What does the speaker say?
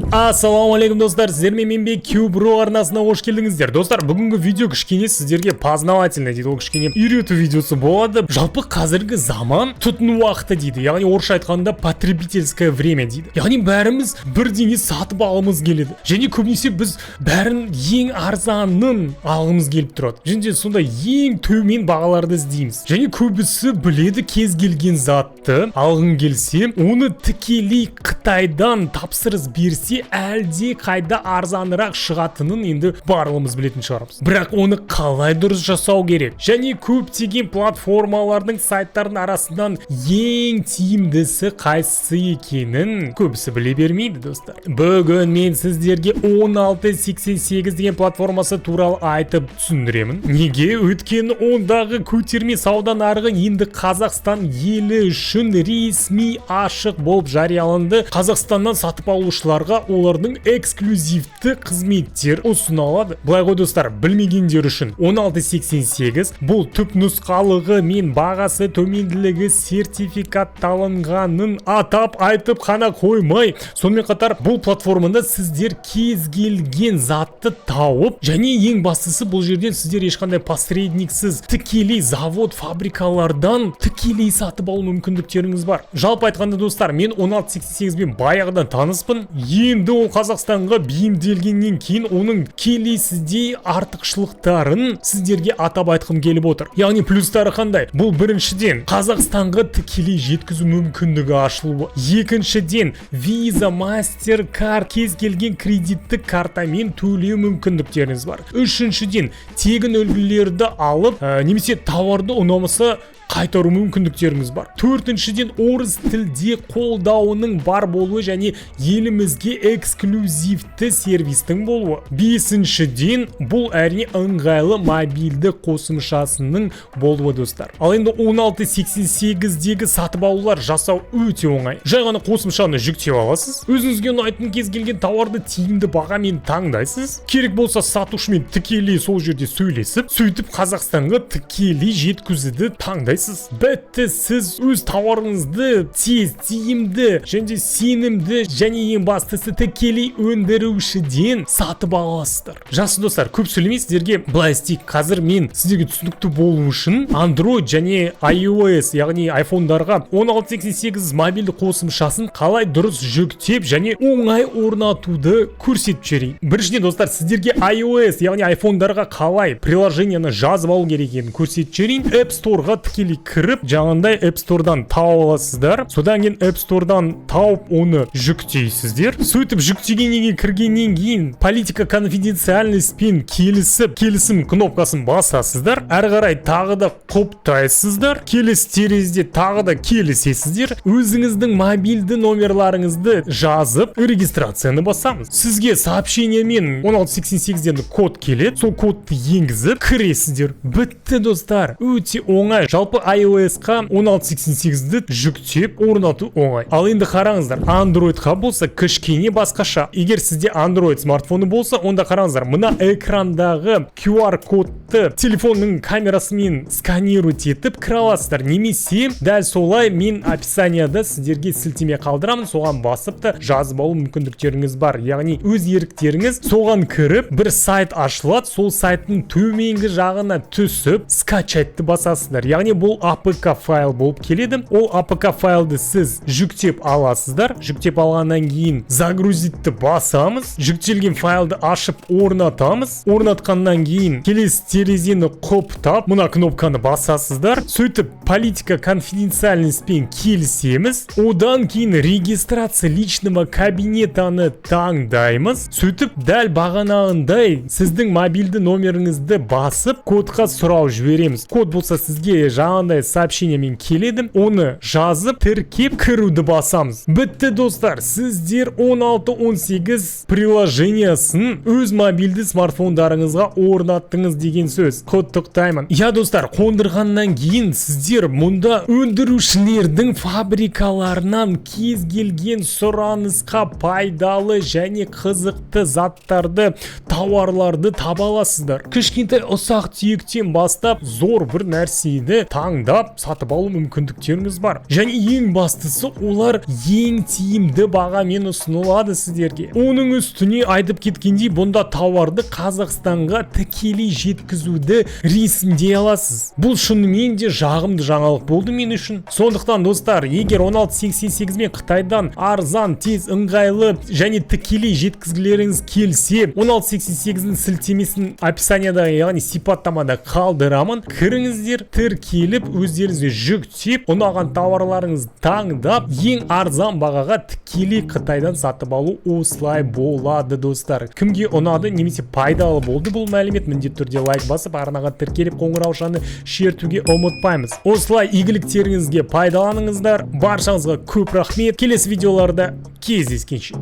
Ассалаумағалейкум достар, сіздермен мен Кубро арнасына қош келдіңіздер. Достар, бүгінгі видео кішкене сіздерге познавательный дейді, ол кішкене үйрету видеосы болады. Жалпы қазіргі заман тұтыну уақыты дейді, яғни орысша айтқанда потребительское время дейді. Яғни бәріміз бірдеңе сатып алғымыз келеді. Және көбінесе біз бәрін ең арзанын алғымыз келіп тұрады. Және сонда ең төмен бағаларды іздейміз. Және көбісі біледі кез келген затты алғың келсе, оны тікелей Қытайдан тапсырыс берсе әлде қайда арзанырақ шығатынын енді барлығымыз білетін шығармыз. Бірақ оны қалай дұрыс жасау керек? Және көптеген платформалардың сайттардың арасынан ең тиімдісі қайсысы екенін көбісі біле бермейді, достар. Бүгін мен сіздерге 1688 деген платформасы туралы айтып түсіндіремін. Неге? Өйткені ондағы көтерме сауда нарығы енді Қазақстан елі үшін ресми ашық болып жарияланды. Қазақстаннан сатып алушыларға олардың эксклюзивті қызметтер ұсына алады. Былай ғой достар, білмегендер үшін 1688 бұл түп нұсқалығы мен бағасы төменділігі сертификатталынғанын атап айтып қана қоймай, сонымен қатар бұл платформада сіздер кез келген затты тауып, және ең бастысы бұл жерден сіздер ешқандай посредниксіз тікелей завод фабрикалардан тікелей сатып алу мүмкіндіктеріңіз бар. Жалпы айтқанда достар, мен 1688 мен баяғыдан таныспын. Енді ол Қазақстанға бейімделгеннен кейін оның келесідей артықшылықтарын сіздерге атап айтқым келіп отыр. Яғни плюстары қандай? Бұл біріншіден Қазақстанға тікелей жеткізу мүмкіндігі ашылуы. Екіншіден Visa, MasterCard кез келген кредиттік картамен төлеу мүмкіндіктеріңіз бар. Үшіншіден тегін үлгілерді алып, немесе тауарды ұнамаса қайтару мүмкіндіктеріңіз бар. Төртіншіден орыс тілде қолдауының бар болуы және елімізге эксклюзивті сервистің болуы. Бесіншіден бұл әрине ыңғайлы мобильді қосымшасының болуы, достар. Ал енді 1688-дегі сатып алулар жасау өте оңай. Жай ғана қосымшаны жүктеп аласыз. Өзіңізге ұнайтын кез келген тауарды тиімді бағамен таңдайсыз. Керек болса сатушымен тікелей сол жерде сөйлесіп, сөйтіп Қазақстанға тікелей жеткізуді таңдайсыз. Бітті, сіз өз тауарыңызды тез, тиімді және сенімді және ең бастысы тікелей өндірушіден сатып аласыздар. Жақсы достар, көп сөйлемей сіздерге былай істейік. Қазір мен сіздерге түсінікті болу үшін Android және iOS, яғни iPhone-дарға 1688 мобильді қосымшасын қалай дұрыс жүктеп және оңай орнатуды көрсетіп жіберейін. Біріншіден достар, сіздерге iOS, яғни iPhone-дарға қалай приложениені жазып алу керек екенін көрсетіп жіберейін. App Store-ға тікелей кіріп, жаңағындай App Store-дан тауып аласыздар. Содан кейін App Store-дан тауып оны жүктейсіздер. Сөйтіп жүктегеннен кіргеннен кейін политика конфиденциальностьпен келісім кнопкасын басасыздар. Әрі қарай тағы да құптайсыздар. Келесі терезеде тағы да келісесіздер. Өзіңіздің мобильді номерларыңызды жазып, регистрацияны басамыз. Сізге сообщениемен 1688-ден код келеді. Сол кодты енгізіп кіресіздер. Бітті достар. Өте оңай. Жалпы iOS-қа 1688-ді жүктеп орнату оңай. Ал енді қараңыздар, Android-қа болса кішкене басқаша. Егер сізде Android смартфоны болса, онда қараңыздар, мына экрандағы QR кодты телефонның камерасымен сканировать етіп кіре аласыздар. Немесе дәл солай мен описанияда сіздерге сілтеме қалдырамын, соған басып та жазып алу мүмкіндіктеріңіз бар. Яғни өз еріктеріңіз соған кіріп, бір сайт ашылады, сол сайттың төменгі жағына түсіп, скачатты басасыздар. Яғни бұл APK файл болып келеді. Ол APK файлды сіз жүктеп аласыздар. Жүктеп алғаннан кейін загрузитті басамыз. Жүктелген файлды ашып орнатамыз. Орнатқаннан кейін келесі терезені құптап, мына кнопканы басасыздар. Сөйтіп политика конфиденциальностьпен келісеміз. Одан кейін регистрация личного кабинетаны таңдаймыз. Сөйтіп дәл бағанағындай сіздің мобильді номеріңізді басып, кодқа сұрау жібереміз. Код болса сізге жаңағындай сообщениемен келеді, оны жазып, тіркеп кіруді басамыз. Бітті достар, сіздер 16-18 приложениясын өз мобильді смартфондарыңызға орнаттыңыз деген сөз. Құттықтаймын. Я достар, қондырғаннан кейін сіздер мұнда өндірушілердің фабрикаларынан кез келген сұранысқа пайдалы және қызықты заттарды, тауарларды таба аласыздар. Кішкентай ұсақ түйектен бастап зор бір нәрсені таңдап сатып алу мүмкіндіктеріңіз бар. Және ең бастысы олар ең тиімді бағамен ұсынылады сіздерге. Оның үстіне айтып кеткендей, бұнда тауарды Қазақстанға тікелей жеткізуді ресімдей аласыз. Бұл шынымен де жағымды жаңалық болды мен үшін. Сондықтан достар, егер 1688 мен Қытайдан арзан, тез, ыңғайлы және тікелей жеткізгілеріңіз келсе, 1688-дің сілтемесін описанияда, яғни сипаттамада қалдырамын. Кіріңіздер, тіркеліп, өздеріңізге жүктеп, ұнаған тауарларыңызды таңдап, ең арзан бағаға тікелей Қытайдан сатып алу осылай болады достар. Кімге ұнады немесе пайдалы болды бұл мәлімет, міндетті түрде лайк басып, арнаға тіркеліп, қоңыраушаны шертуге ұмытпаймыз. Осылай игіліктеріңізге пайдаланыңыздар. Баршаңызға көп рахмет. Келесі видеоларда кездескенше.